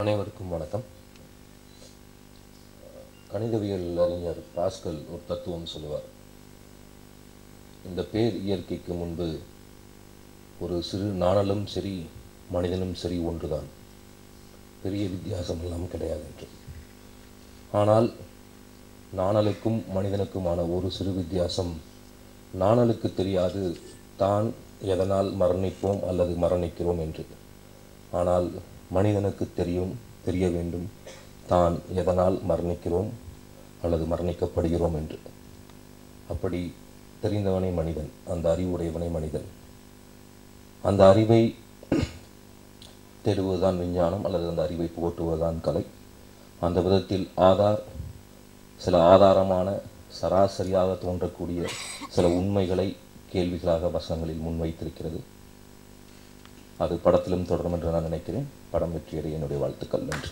அனைவருக்கும் வணக்கம். கணிதவியல் அறிஞர் பாஸ்கல் ஒரு தத்துவம் சொல்லுவார். இந்த பேர் இயற்கைக்கு முன்பு ஒரு சிறு நாணலும் சரி மனிதனும் சரி ஒன்றுதான், பெரிய வித்தியாசம் எல்லாம் கிடையாது என்று. ஆனால் நாணலுக்கும் மனிதனுக்குமான ஒரு சிறு வித்தியாசம், நாணலுக்கு தெரியாது தான் எதனால் மரணிப்போம் அல்லது மரணிக்கிறோம் என்று. ஆனால் மனிதனுக்கு தெரிய வேண்டும் தான் எதனால் மரணிக்கிறோம் அல்லது மரணிக்கப்படுகிறோம் என்று. அப்படி தெரிந்தவனே மனிதன், அந்த அறிவுடையவனே மனிதன். அந்த அறிவை தேடுவதுதான் விஞ்ஞானம் அல்லது அந்த அறிவை புகட்டுவதுதான் கலை. அந்த விதத்தில் சில ஆதாரமான சராசரியாக தோன்றக்கூடிய சில உண்மைகளை கேள்விகளாக வசனங்களில் முன்வைத்திருக்கிறது. அது படத்திலும் தொடரும் என்று நான் நினைக்கிறேன். படம் வெற்றியடைய என்னுடைய வாழ்த்துக்கள். நன்றி.